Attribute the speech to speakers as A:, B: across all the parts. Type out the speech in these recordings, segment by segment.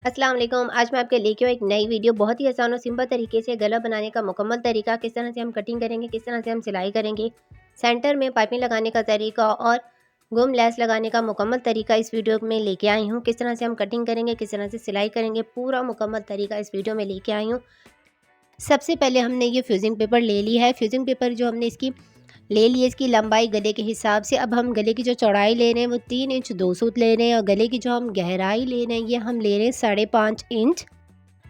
A: अस्सलाम वालेकुम। आज मैं आपके लेके आई एक नई वीडियो। बहुत ही आसान और सिंपल तरीके से गला बनाने का मुकम्मल तरीका, किस तरह से हम कटिंग करेंगे, किस तरह से हम सिलाई करेंगे, सेंटर में पाइपिंग लगाने का तरीका और गुम लेस लगाने का मुकम्मल तरीका इस वीडियो में लेके आई हूँ। किस तरह से हम कटिंग करेंगे, किस तरह से सिलाई करेंगे, पूरा मुकम्मल तरीका इस वीडियो में लेके आई हूँ। सबसे पहले हमने ये फ्यूजिंग पेपर ले लिया है। फ्यूजिंग पेपर जो हमने इसकी ले लिए, इसकी लंबाई गले के हिसाब से। अब हम गले की जो चौड़ाई ले रहे हैं वो 3 इंच 2 सूत ले रहे हैं और गले की जो हम गहराई ले रहे हैं ये हम ले रहे हैं 5.5 इंच।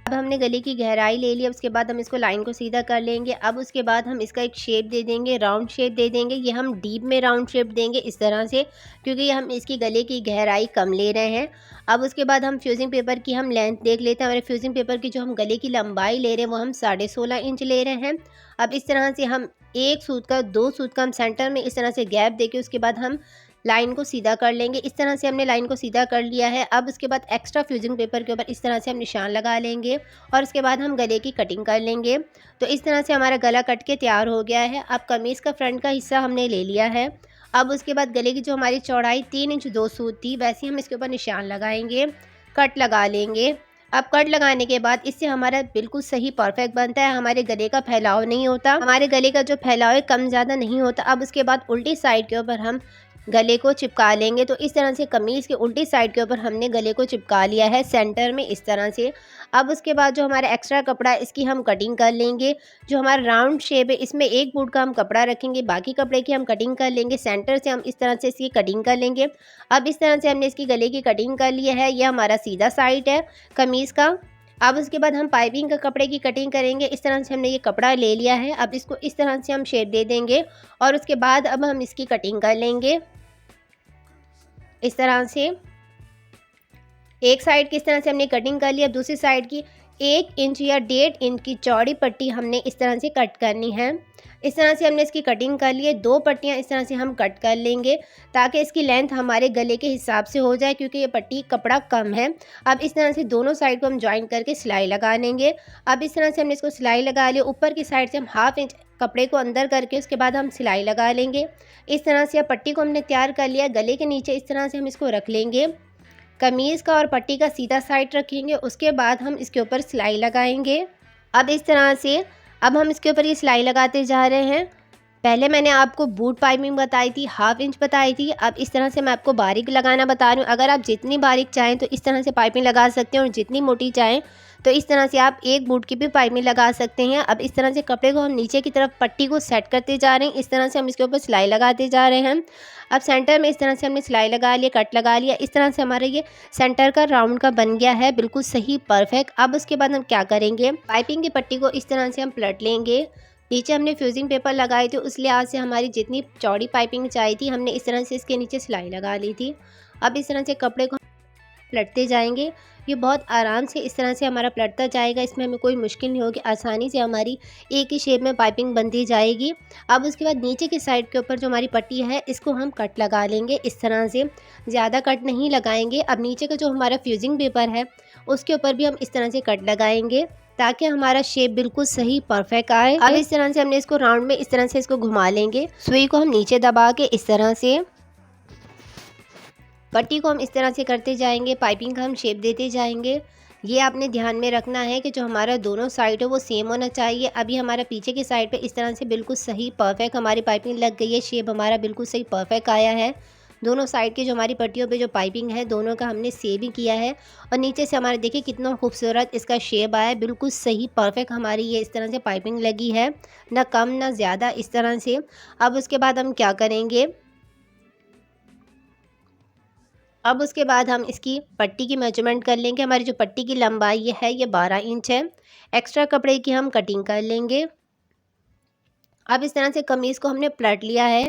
A: अब हमने गले की गहराई ले ली। अब उसके बाद हम इसको लाइन को सीधा कर लेंगे। अब उसके बाद हम इसका एक शेप दे देंगे, राउंड शेप दे देंगे। ये हम डीप में राउंड शेप देंगे इस तरह से, क्योंकि हम इसकी गले की गहराई कम ले रहे हैं। अब उसके बाद हम फ्यूजिंग पेपर की हम लेंथ देख लेते हैं। हमारे फ्यूजिंग पेपर की जो हम गले की लंबाई ले रहे हैं वो हम 16.5 इंच ले रहे हैं। अब इस तरह से हम एक सूत का 2 सूत का हम सेंटर में इस तरह से गैप देके उसके बाद हम लाइन को सीधा कर लेंगे। इस तरह से हमने लाइन को सीधा कर लिया है। अब उसके बाद एक्स्ट्रा फ्यूजिंग पेपर के ऊपर इस तरह से हम निशान लगा लेंगे और उसके बाद हम गले की कटिंग कर लेंगे। तो इस तरह से हमारा गला कट के तैयार हो गया है। अब कमीज़ का फ्रंट का हिस्सा हमने ले लिया है। अब उसके बाद गले की जो हमारी चौड़ाई 3 इंच 2 सूत थी, वैसे हम इसके ऊपर निशान लगाएंगे, कट लगा लेंगे। अब कट लगाने के बाद इससे हमारा बिल्कुल सही परफेक्ट बनता है। हमारे गले का फैलाव नहीं होता, हमारे गले का जो फैलाव है कम ज़्यादा नहीं होता। अब उसके बाद उल्टी साइड के ऊपर हम गले को चिपका लेंगे। तो इस तरह से कमीज़ के उल्टी साइड के ऊपर हमने गले को चिपका लिया है सेंटर में इस तरह से। अब उसके बाद जो हमारा एक्स्ट्रा कपड़ा है इसकी हम कटिंग कर लेंगे। जो हमारा राउंड शेप है इसमें एक फुट का हम कपड़ा रखेंगे, बाकी कपड़े की हम कटिंग कर लेंगे। सेंटर से हम इस तरह से इसकी कटिंग कर लेंगे। अब इस तरह से हमने इसकी गले की कटिंग कर ली है। यह हमारा सीधा साइड है कमीज़ का। अब उसके बाद हम पाइपिंग का कपड़े की कटिंग करेंगे। इस तरह से हमने ये कपड़ा ले लिया है। अब इसको इस तरह से हम शेप दे देंगे और उसके बाद अब हम इसकी कटिंग कर लेंगे इस तरह से। एक साइड की इस तरह से हमने कटिंग कर लिया। दूसरी साइड की 1 इंच या 1.5 इंच की चौड़ी पट्टी हमने इस तरह से कट करनी है। इस तरह से हमने इसकी कटिंग कर ली है। 2 पट्टियाँ इस तरह से हम कट कर लेंगे ताकि इसकी लेंथ हमारे गले के हिसाब से हो जाए, क्योंकि ये पट्टी कपड़ा कम है। अब इस तरह से दोनों साइड को हम ज्वाइन करके सिलाई लगा लेंगे। अब इस तरह से हमने इसको सिलाई लगा लिया। ऊपर की साइड से हम 1/2 इंच कपड़े को अंदर करके उसके बाद हम सिलाई लगा लेंगे इस तरह से। अब पट्टी को हमने तैयार कर लिया। गले के नीचे इस तरह से हम इसको रख लेंगे। कमीज़ का और पट्टी का सीधा साइड रखेंगे। उसके बाद हम इसके ऊपर सिलाई लगाएंगे। अब इस तरह से अब हम इसके ऊपर ये सिलाई लगाते जा रहे हैं। पहले मैंने आपको बूट पाइपिंग बताई थी, 1/2 इंच बताई थी। अब इस तरह से मैं आपको बारीक लगाना बता रही हूँ। अगर आप जितनी बारीक चाहें तो इस तरह से पाइपिंग लगा सकते हैं और जितनी मोटी चाहें तो इस तरह से आप एक बूट की भी पाइपिंग लगा सकते हैं। अब इस तरह से कपड़े को हम नीचे की तरफ पट्टी को सेट करते जा रहे हैं। इस तरह से हम इसके ऊपर सिलाई लगाते जा रहे हैं। अब सेंटर में इस तरह से हमने सिलाई लगा लिया, कट लगा लिया। इस तरह से हमारा ये सेंटर का राउंड का बन गया है, बिल्कुल सही परफेक्ट। अब उसके बाद हम क्या करेंगे, पाइपिंग की पट्टी को इस तरह से हम पलट लेंगे। नीचे हमने फ्यूजिंग पेपर लगाई थी, उस लिहाज से हमारी जितनी चौड़ी पाइपिंग चाहिए थी हमने इस तरह से इसके नीचे सिलाई लगा ली थी। अब इस तरह से कपड़े को पलटते जाएंगे। ये बहुत आराम से इस तरह से हमारा पलटता जाएगा, इसमें हमें कोई मुश्किल नहीं होगी। आसानी से हमारी एक ही शेप में पाइपिंग बनती जाएगी। अब उसके बाद नीचे की साइड के ऊपर जो हमारी पट्टी है इसको हम कट लगा लेंगे इस तरह से, ज़्यादा कट नहीं लगाएंगे। अब नीचे का जो हमारा फ्यूजिंग पेपर है उसके ऊपर भी हम इस तरह से कट लगाएंगे ताकि हमारा शेप बिल्कुल सही परफेक्ट आए। अब इस तरह से हमने इसको राउंड में इस तरह से इसको घुमा लेंगे। सुई को हम नीचे दबा के इस तरह से पट्टी को हम इस तरह से करते जाएंगे, पाइपिंग का हम शेप देते जाएंगे। ये आपने ध्यान में रखना है कि जो हमारा दोनों साइड है वो सेम होना चाहिए। अभी हमारा पीछे की साइड पे इस तरह से बिल्कुल सही परफेक्ट हमारी पाइपिंग लग गई है। शेप हमारा बिल्कुल सही परफेक्ट आया है। दोनों साइड की जो हमारी पट्टियों पे जो पाइपिंग है दोनों का हमने सेम ही किया है और नीचे से हमारे देखिए कितना खूबसूरत इसका शेप आया है, बिल्कुल सही परफेक्ट हमारी ये इस तरह से पाइपिंग लगी है, ना कम ना ज़्यादा इस तरह से। अब उसके बाद हम क्या करेंगे, अब उसके बाद हम इसकी पट्टी की मेजरमेंट कर लेंगे। हमारी जो पट्टी की लंबाई है ये 12 इंच है। एक्स्ट्रा कपड़े की हम कटिंग कर लेंगे। अब इस तरह से कमीज़ को हमने पलट लिया है।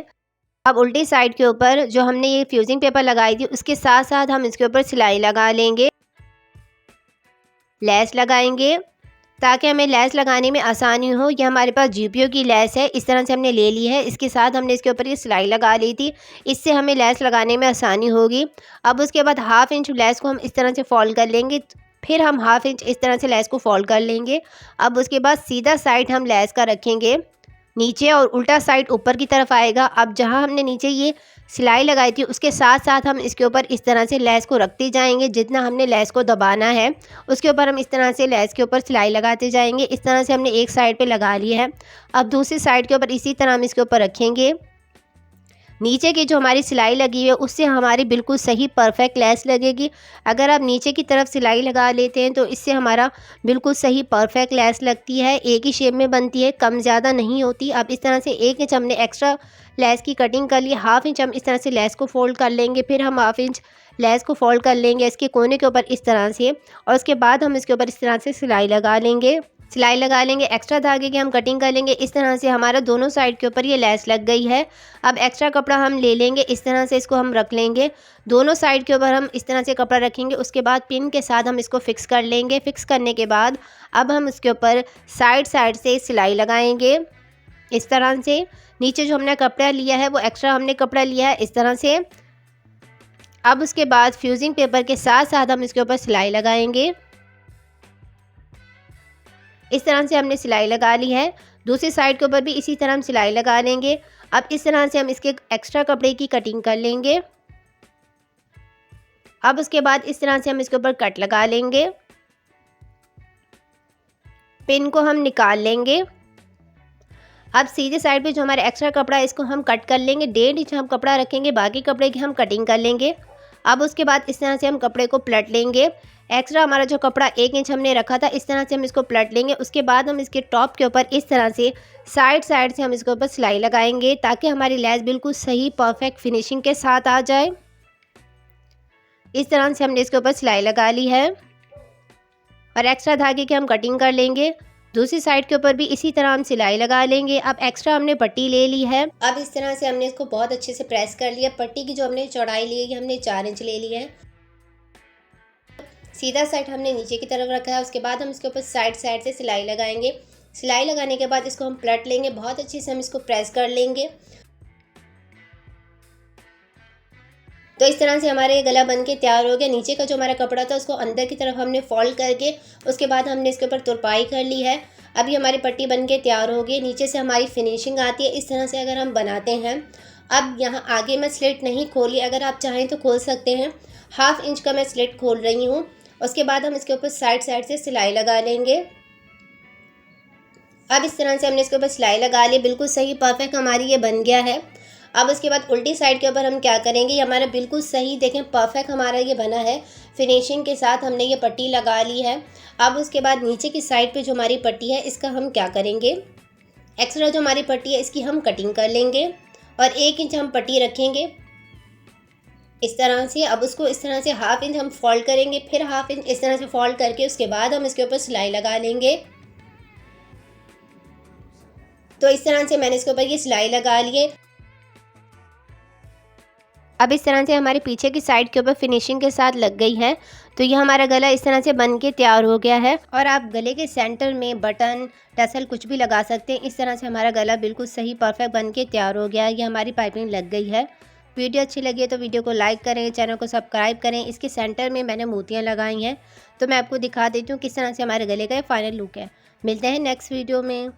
A: अब उल्टी साइड के ऊपर जो हमने ये फ्यूजिंग पेपर लगाई थी उसके साथ साथ हम इसके ऊपर सिलाई लगा लेंगे, लेस लगाएंगे ताकि हमें लेस लगाने में आसानी हो। ये हमारे पास जीपीओ की लेस है, इस तरह से हमने ले ली है। इसके साथ हमने इसके ऊपर ये सिलाई लगा ली थी, इससे हमें लेस लगाने में आसानी होगी। अब उसके बाद 1/2 इंच लेस को हम इस तरह से फोल्ड कर लेंगे, फिर हम 1/2 इंच इस तरह से लेस को फोल्ड कर लेंगे। अब उसके बाद सीधा साइड हम लेस का रखेंगे नीचे और उल्टा साइड ऊपर की तरफ आएगा। अब जहाँ हमने नीचे ये सिलाई लगाई थी उसके साथ साथ हम इसके ऊपर इस तरह से लेस को रखते जाएंगे। जितना हमने लेस को दबाना है उसके ऊपर हम इस तरह से लेस के ऊपर सिलाई लगाते जाएंगे। इस तरह से हमने एक साइड पे लगा लिया है। अब दूसरी साइड के ऊपर इसी तरह हम इसके ऊपर रखेंगे। नीचे की जो हमारी सिलाई लगी है उससे हमारी बिल्कुल सही परफेक्ट लेस लगेगी। अगर आप नीचे की तरफ सिलाई लगा लेते हैं तो इससे हमारा बिल्कुल सही परफेक्ट लेस लगती है, एक ही शेप में बनती है, कम ज़्यादा नहीं होती। अब इस तरह से 1 इंच हमने एक्स्ट्रा लेस की कटिंग कर ली। हाफ इंच हम इस तरह से लेस को फोल्ड कर लेंगे, फिर हम हाफ इंच लेस को फोल्ड कर लेंगे इसके कोने के ऊपर इस तरह से, और उसके बाद हम इसके ऊपर इस तरह से सिलाई लगा लेंगे। एक्स्ट्रा धागे की हम कटिंग कर लेंगे। इस तरह से हमारा दोनों साइड के ऊपर ये लेस लग गई है। अब एक्स्ट्रा कपड़ा हम ले लेंगे, इस तरह से इसको हम रख लेंगे। दोनों साइड के ऊपर हम इस तरह से कपड़ा रखेंगे। उसके बाद पिन के साथ हम इसको फिक्स कर लेंगे। फिक्स करने के बाद अब हम इसके ऊपर साइड से सिलाई लगाएंगे इस तरह से। नीचे जो हमने कपड़ा लिया है वो एक्स्ट्रा हमने कपड़ा लिया है इस तरह से। अब उसके बाद फ्यूजिंग पेपर के साथ साथ हम इसके ऊपर सिलाई लगाएंगे। इस तरह से हमने सिलाई लगा ली है। दूसरी साइड के ऊपर भी इसी तरह हम सिलाई लगा लेंगे। अब इस तरह से हम इसके एक्स्ट्रा कपड़े की कटिंग कर लेंगे। अब उसके बाद इस तरह से हम इसके ऊपर कट लगा लेंगे। पिन को हम निकाल लेंगे। अब सीधे साइड पे जो हमारा एक्स्ट्रा कपड़ा है इसको हम कट कर लेंगे। 1.5 इंच हम कपड़ा रखेंगे, बाकी कपड़े की हम कटिंग कर लेंगे। अब उसके बाद इस तरह से हम कपड़े को पलट लेंगे। एक्स्ट्रा हमारा जो कपड़ा 1 इंच हमने रखा था इस तरह से हम इसको पलट लेंगे। उसके बाद हम इसके टॉप के ऊपर इस तरह से साइड से हम इसके ऊपर सिलाई लगाएंगे ताकि हमारी लेस बिल्कुल सही परफेक्ट फिनिशिंग के साथ आ जाए। इस तरह से हमने इसके ऊपर सिलाई लगा ली है और एक्स्ट्रा धागे की हम कटिंग कर लेंगे। दूसरी साइड के ऊपर भी इसी तरह हम सिलाई लगा लेंगे। अब एक्स्ट्रा हमने पट्टी ले ली है। अब इस तरह से हमने इसको बहुत अच्छे से प्रेस कर लिया। पट्टी की जो हमने चौड़ाई ली है हमने 4 इंच ले ली है। सीधा साइड हमने नीचे की तरफ रखा है। उसके बाद हम इसके ऊपर साइड से सिलाई लगाएंगे। सिलाई लगाने के बाद इसको हम पलट लेंगे, बहुत अच्छे से हम इसको प्रेस कर लेंगे। तो इस तरह से हमारे ये गला बन के तैयार हो गया। नीचे का जो हमारा कपड़ा था उसको अंदर की तरफ हमने फोल्ड करके उसके बाद हमने इसके ऊपर तुरपाई कर ली है। अभी हमारी पट्टी बन के तैयार हो गई। नीचे से हमारी फिनिशिंग आती है इस तरह से अगर हम बनाते हैं। अब यहाँ आगे मैं स्लिट नहीं खोली, अगर आप चाहें तो खोल सकते हैं। 1/2 इंच का मैं स्लिट खोल रही हूँ। उसके बाद हम इसके ऊपर साइड से सिलाई लगा लेंगे। अब इस तरह से हमने इसके ऊपर सिलाई लगा ली, बिल्कुल सही परफेक्ट हमारी ये बन गया है। अब उसके बाद उल्टी साइड के ऊपर हम क्या करेंगे, ये हमारा बिल्कुल सही देखें परफेक्ट हमारा ये बना है। फिनिशिंग के साथ हमने ये पट्टी लगा ली है। अब उसके बाद नीचे की साइड पे जो हमारी पट्टी है इसका हम क्या करेंगे, एक्स्ट्रा जो हमारी पट्टी है इसकी हम कटिंग कर लेंगे और 1 इंच हम पट्टी रखेंगे इस तरह से। अब उसको इस तरह से 1/2 इंच हम फोल्ड करेंगे, फिर 1/2 इंच इस तरह से फोल्ड करके उसके बाद हम इसके ऊपर सिलाई लगा लेंगे। तो इस तरह से मैंने इसके ऊपर ये सिलाई लगा ली है। अब इस तरह से हमारे पीछे की साइड के ऊपर फिनिशिंग के साथ लग गई है। तो ये हमारा गला इस तरह से बन के तैयार हो गया है। और आप गले के सेंटर में बटन टसल कुछ भी लगा सकते हैं। इस तरह से हमारा गला बिल्कुल सही परफेक्ट बन के तैयार हो गया है। ये हमारी पाइपिंग लग गई है। वीडियो अच्छी लगी है तो वीडियो को लाइक करें, चैनल को सब्सक्राइब करें। इसके सेंटर में मैंने मोतियाँ लगाई हैं, तो मैं आपको दिखा देती हूँ किस तरह से हमारे गले का फाइनल लुक है। मिलते हैं नेक्स्ट वीडियो में।